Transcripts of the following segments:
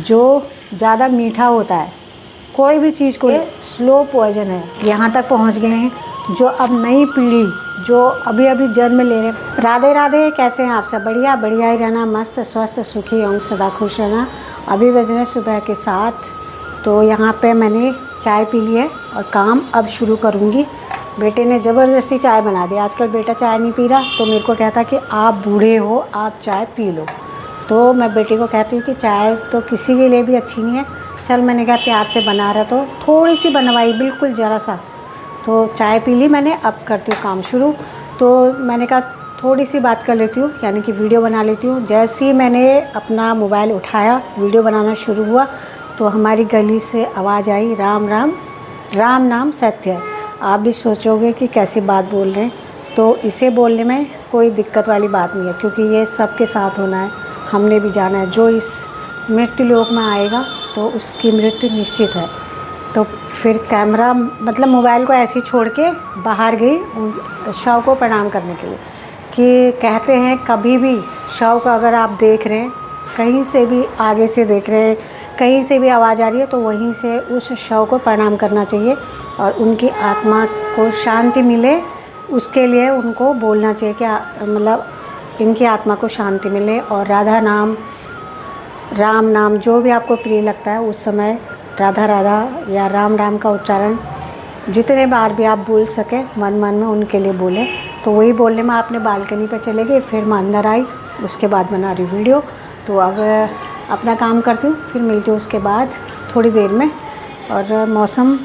जो ज़्यादा मीठा होता है, कोई भी चीज़ को स्लो पॉइजन है। यहाँ तक पहुँच गए हैं जो अब नई पीढ़ी जो अभी अभी जन्म ले रहे। राधे राधे, कैसे हैं आप सब? बढ़िया बढ़िया ही रहना, मस्त स्वस्थ सुखी एवं सदा खुश रहना। अभी बज रहे सुबह के 7। तो यहाँ पे मैंने चाय पी ली है और काम अब शुरू करूँगी। बेटे ने ज़बरदस्ती चाय बना दी। आजकल बेटा चाय नहीं पी रहा, तो मेरे को कहता कि आप बूढ़े हो, आप चाय पी लो। तो मैं बेटे को कहती हूँ कि चाय तो किसी के लिए भी अच्छी नहीं है। चल, मैंने कहा प्यार से बना रहा, तो थोड़ी सी बनवाई, बिल्कुल ज़रा सा। तो चाय पी ली मैंने, अब करती हूँ काम शुरू। तो मैंने कहा थोड़ी सी बात कर लेती हूँ, यानी कि वीडियो बना लेती हूँ। जैसे ही मैंने अपना मोबाइल उठाया, वीडियो बनाना शुरू हुआ, तो हमारी गली से आवाज़ आई, राम राम, राम नाम सत्य है। आप भी सोचोगे कि कैसी बात बोल रहे हैं, तो इसे बोलने में कोई दिक्कत वाली बात नहीं है, क्योंकि ये सबके साथ होना है। हमने भी जाना है, जो इस मृत्यु लोक में आएगा तो उसकी मृत्यु निश्चित है। तो फिर कैमरा मतलब मोबाइल को ऐसे ही छोड़ के बाहर गई शव को प्रणाम करने के लिए। कि कहते हैं कभी भी शव का अगर आप देख रहे हैं, कहीं से भी आगे से देख रहे हैं, कहीं से भी आवाज़ आ रही है, तो वहीं से उस शव को प्रणाम करना चाहिए और उनकी आत्मा को शांति मिले, उसके लिए उनको बोलना चाहिए कि मतलब इनकी आत्मा को शांति मिले। और राधा नाम, राम नाम, जो भी आपको प्रिय लगता है उस समय राधा राधा या राम राम का उच्चारण जितने बार भी आप बोल सके मन मन में, उनके लिए बोले। तो वही बोलने में आपने बालकनी पर चले गए, फिर मैं अंदर आई, उसके बाद बना रही वीडियो। तो अब अपना काम करती हूँ, फिर मिलती हूँ उसके बाद थोड़ी देर में। और मौसम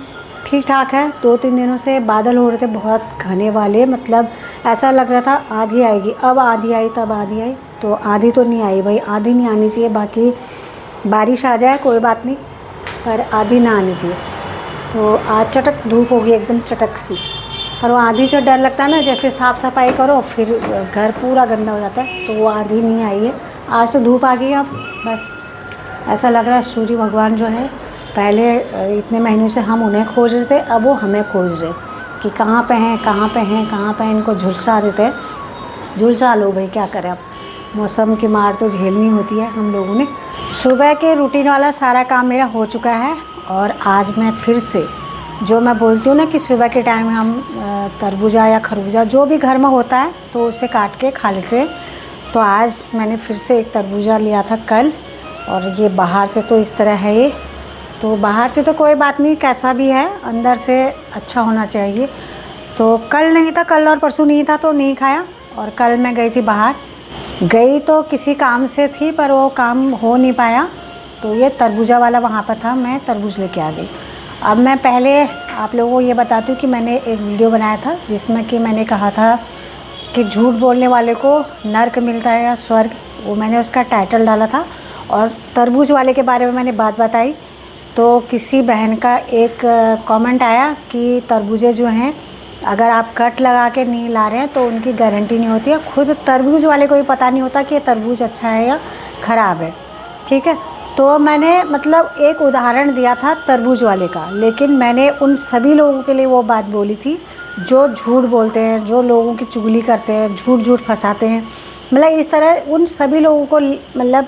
ठीक ठाक है। 2-3 दिनों से बादल हो रहे थे बहुत घने वाले, मतलब ऐसा लग रहा था आंधी आएगी। अब आंधी आई, तब आंधी आई, तो आंधी तो नहीं आई भाई, आंधी नहीं आनी चाहिए। बाकी बारिश आ जाए कोई बात नहीं, पर आंधी ना आनी चाहिए। तो आज चटक धूप होगी, एकदम चटक सी। पर वो आंधी से डर लगता है ना, जैसे साफ़ सफाई करो फिर घर पूरा गंदा हो जाता है, तो वो आंधी नहीं आई है। आज तो धूप आ गई। अब बस ऐसा लग रहा है सूर्य भगवान जो है, पहले इतने महीनों से हम उन्हें खोज रहे थे, अब वो हमें खोज रहे कि कहाँ पे हैं, कहाँ पे हैं, कहाँ पे हैं। इनको झुलसा देते हैं, झुलसा लो भाई, क्या करें अब। मौसम की मार तो झेलनी होती है हम लोगों ने। सुबह के रूटीन वाला सारा काम मेरा हो चुका है। और आज मैं फिर से, जो मैं बोलती हूँ ना कि सुबह के टाइम हम तरबूजा या खरबूजा जो भी घर में होता है तो उसे काट के खा लेते हैं। तो आज मैंने फिर से एक तरबूजा लिया था कल, और ये बाहर से तो इस तरह है ये। तो बाहर से तो कोई बात नहीं, कैसा भी है, अंदर से अच्छा होना चाहिए। तो कल नहीं था, कल और परसों नहीं था, तो नहीं खाया। और कल मैं गई थी बाहर, गई तो किसी काम से थी, पर वो काम हो नहीं पाया। तो ये तरबूजा वाला वहाँ पर था, मैं तरबूज लेके आ गई। अब मैं पहले आप लोगों को ये बताती हूँ कि मैंने एक वीडियो बनाया था जिसमें कि मैंने कहा था कि झूठ बोलने वाले को नर्क मिलता है या स्वर्ग, वो मैंने उसका टाइटल डाला था। और तरबूज वाले के बारे में मैंने बात बताई, तो किसी बहन का एक कमेंट आया कि तरबूजे जो हैं अगर आप कट लगा के नहीं ला रहे हैं तो उनकी गारंटी नहीं होती है। खुद तरबूज वाले को भी पता नहीं होता कि ये तरबूज अच्छा है या ख़राब है, ठीक है। तो मैंने मतलब एक उदाहरण दिया था तरबूज वाले का, लेकिन मैंने उन सभी लोगों के लिए वो बात बोली थी जो झूठ बोलते हैं, जो लोगों की चुगली करते हैं, झूठ झूठ फंसाते हैं। मतलब इस तरह उन सभी लोगों को मतलब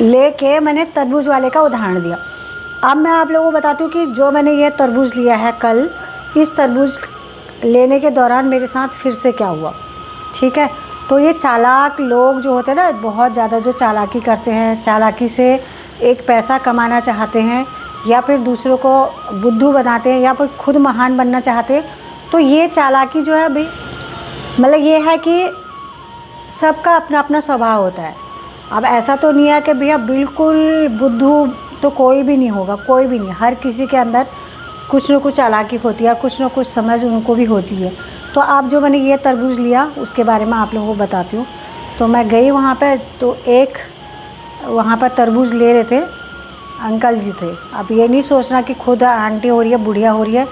लेके मैंने तरबूज वाले का उदाहरण दिया। अब मैं आप लोगों को बताती हूँ कि जो मैंने ये तरबूज लिया है कल, इस तरबूज लेने के दौरान मेरे साथ फिर से क्या हुआ, ठीक है। तो ये चालाक लोग जो होते हैं ना, बहुत ज़्यादा जो चालाकी करते हैं, चालाकी से एक पैसा कमाना चाहते हैं या फिर दूसरों को बुद्धू बनाते हैं या फिर खुद महान बनना चाहते हैं। तो ये चालाकी जो है भाई, मतलब ये है कि सबका अपना अपना स्वभाव होता है। अब ऐसा तो नहीं है कि भैया बिल्कुल बुद्धू तो कोई भी नहीं होगा, कोई भी नहीं। हर किसी के अंदर कुछ न कुछ चालाकी होती है, कुछ न कुछ समझ उनको भी होती है। तो आप जो मैंने ये तरबूज लिया उसके बारे में आप लोगों को बताती हूँ। तो मैं गई वहाँ पे, तो एक वहाँ पर तरबूज ले रहे थे अंकल जी थे। अब ये नहीं सोचना कि खुद आंटी हो रही है, बुढ़िया हो रही है,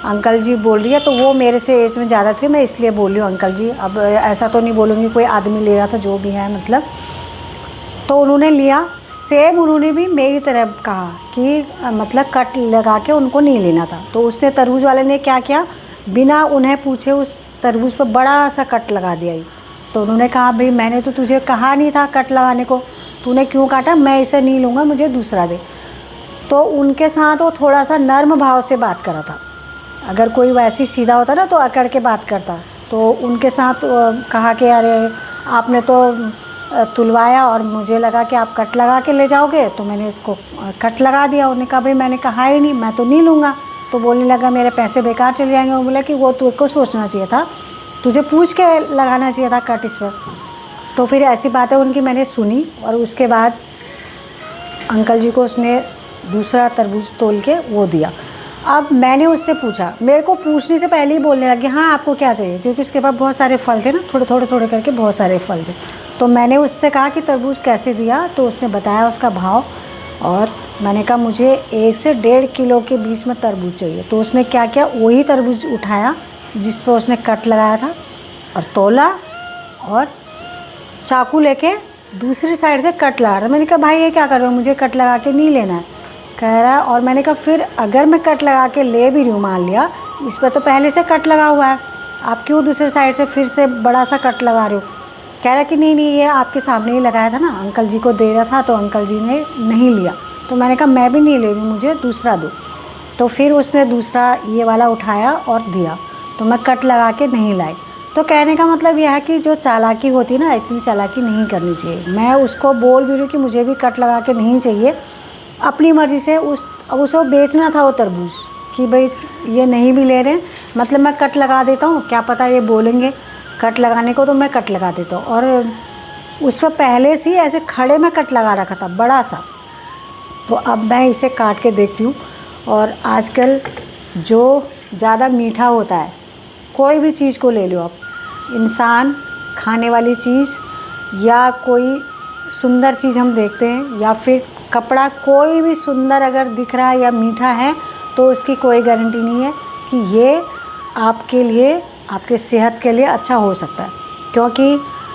अंकल जी बोल रही है, तो वो मेरे से एज में ज़्यादा थे, मैं इसलिए बोल रही हूँ अंकल जी। अब ऐसा तो नहीं बोलूँगी कोई आदमी ले रहा था, जो भी है मतलब। तो उन्होंने लिया, सेम उन्होंने भी मेरी तरह कहा कि मतलब कट लगा के उनको नहीं लेना था। तो उसने तरबूज वाले ने क्या किया, बिना उन्हें पूछे उस तरबूज पर बड़ा सा कट लगा दिया। तो उन्होंने कहा भाई मैंने तो तुझे कहा नहीं था कट लगाने को, तूने क्यों काटा, मैं इसे नहीं लूँगा, मुझे दूसरा दे। तो उनके साथ वो थोड़ा सा नर्म भाव से बात करा था। अगर कोई वैसी सीधा होता ना तो अकड़ के बात करता। तो उनके साथ कहा कि अरे आपने तो तुलवाया और मुझे लगा कि आप कट लगा के ले जाओगे, तो मैंने इसको कट लगा दिया। उन्होंने कहा भाई मैंने कहा ही नहीं, मैं तो नहीं लूँगा। तो बोलने लगा मेरे पैसे बेकार चले जाएंगे। वो बोला कि वो तुझे को सोचना चाहिए था, तुझे पूछ के लगाना चाहिए था कट इस पर। तो फिर ऐसी बातें उनकी मैंने सुनी और उसके बाद अंकल जी को उसने दूसरा तरबूज तोल के वो दिया। अब मैंने उससे पूछा, मेरे को पूछने से पहले ही बोलने लगे हाँ आपको क्या चाहिए, क्योंकि उसके पास बहुत सारे फल थे ना, थोड़े करके बहुत सारे फल थे। तो मैंने उससे कहा कि तरबूज कैसे दिया, तो उसने बताया उसका भाव। और मैंने कहा मुझे 1 से 1.5 किलो के बीच में तरबूज चाहिए। तो उसने क्या किया, वही तरबूज उठाया जिस पर उसने कट लगाया था और तोला और चाकू लेके दूसरी साइड से कट लगा रहा। मैंने कहा भाई ये क्या कर रहे हो, मुझे कट लगा के नहीं लेना है। कह रहा है और मैंने कहा फिर अगर मैं कट लगा के ले भी रही हूँ, मान लिया इस पर तो पहले से कट लगा हुआ है, आप क्यों दूसरी साइड से फिर से बड़ा सा कट लगा रहे हो। कह रहा कि नहीं ये आपके सामने ही लगाया था ना, अंकल जी को दे रहा था तो अंकल जी ने नहीं लिया। तो मैंने कहा मैं भी नहीं ले रही, मुझे दूसरा दो। तो फिर उसने दूसरा ये वाला उठाया और दिया, तो मैं कट लगा के नहीं लाई। तो कहने का मतलब यह है कि जो चालाकी होती है ना, इतनी चालाकी नहीं करनी चाहिए। मैं उसको बोल भी रही हूँ कि मुझे भी कट लगा के नहीं चाहिए, अपनी मर्ज़ी से उसको बेचना था वो तरबूज कि भाई ये नहीं भी ले रहे, मतलब मैं कट लगा देता हूँ, क्या पता ये बोलेंगे कट लगाने को, तो मैं कट लगा देता हूँ। और उस पर पहले से ही ऐसे खड़े में कट लगा रखा था बड़ा सा। तो अब मैं इसे काट के देखती हूँ। और आजकल जो ज़्यादा मीठा होता है, कोई भी चीज़ को ले लो आप, इंसान, खाने वाली चीज़ या कोई सुंदर चीज़ हम देखते हैं, या फिर कपड़ा, कोई भी सुंदर अगर दिख रहा है या मीठा है तो उसकी कोई गारंटी नहीं है कि ये आपके लिए, आपके सेहत के लिए अच्छा हो सकता है। क्योंकि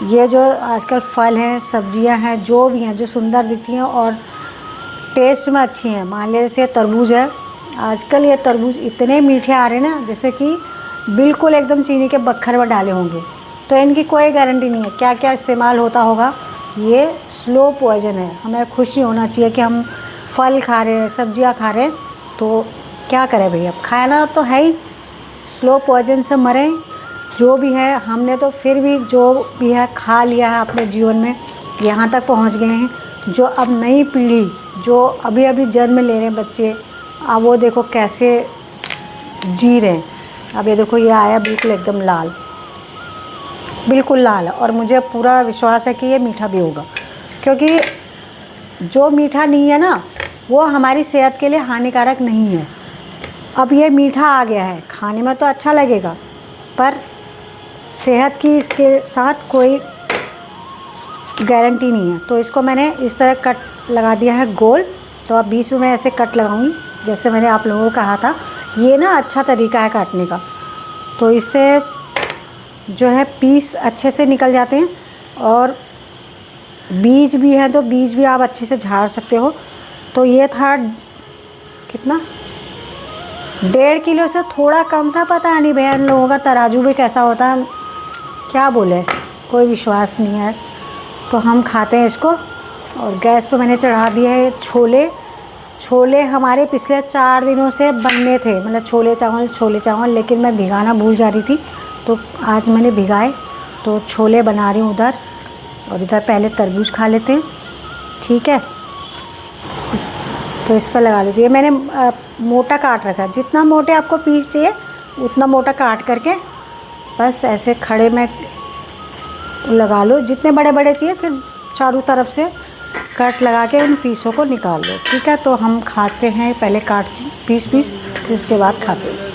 ये जो आजकल फल हैं, सब्जियां हैं, जो भी हैं, जो सुंदर दिखती हैं और टेस्ट में अच्छी हैं, मान लीजिए जैसे तरबूज है, आजकल ये तरबूज इतने मीठे आ रहे हैं ना, जैसे कि बिल्कुल एकदम चीनी के बक्खर में डाले होंगे। तो इनकी कोई गारंटी नहीं है क्या क्या इस्तेमाल होता होगा। ये स्लो पॉइजन है। हमें खुशी होना चाहिए कि हम फल खा रहे हैं, सब्जियां खा रहे हैं, तो क्या करें भैया, खाना तो है ही, स्लो पॉइजन से मरें जो भी है। हमने तो फिर भी जो भी है खा लिया है अपने जीवन में, यहाँ तक पहुँच गए हैं। जो अब नई पीढ़ी, जो अभी अभी जन्म ले रहे हैं बच्चे, अब वो देखो कैसे जी रहे हैं। अब ये देखो ये आया बिल्कुल एकदम लाल, बिल्कुल लाल, और मुझे पूरा विश्वास है कि ये मीठा भी होगा, क्योंकि जो मीठा नहीं है ना वो हमारी सेहत के लिए हानिकारक नहीं है। अब ये मीठा आ गया है, खाने में तो अच्छा लगेगा, पर सेहत की इसके साथ कोई गारंटी नहीं है। तो इसको मैंने इस तरह कट लगा दिया है गोल। तो अब बीच में मैं ऐसे कट लगाऊंगी जैसे मैंने आप लोगों को कहा था। ये ना अच्छा तरीका है काटने का, तो इससे जो है पीस अच्छे से निकल जाते हैं, और बीज भी है तो बीज भी आप अच्छे से झाड़ सकते हो। तो ये था कितना, 1.5 किलो से थोड़ा कम था, पता नहीं भैया इन लोगों का तराजू भी कैसा होता है, क्या बोले, कोई विश्वास नहीं है। तो हम खाते हैं इसको। और गैस पे मैंने चढ़ा दिया है छोले हमारे पिछले 4 दिनों से बनने थे, मतलब छोले चावल, लेकिन मैं भिगाना भूल जा रही थी, तो आज मैंने भिगाए। तो छोले बना रही हूँ उधर, और इधर पहले तरबूज खा लेते हैं, ठीक है। तो इस पर लगा लेती है, मैंने मोटा काट रखा है, जितना मोटे आपको पीस चाहिए उतना मोटा काट करके बस ऐसे खड़े में लगा लो। जितने बड़े बड़े चाहिए फिर चारों तरफ से कट लगा के उन पीसों को निकाल लो, ठीक है। तो हम खाते हैं, पहले काट पीस फिर उसके बाद खाते हैं।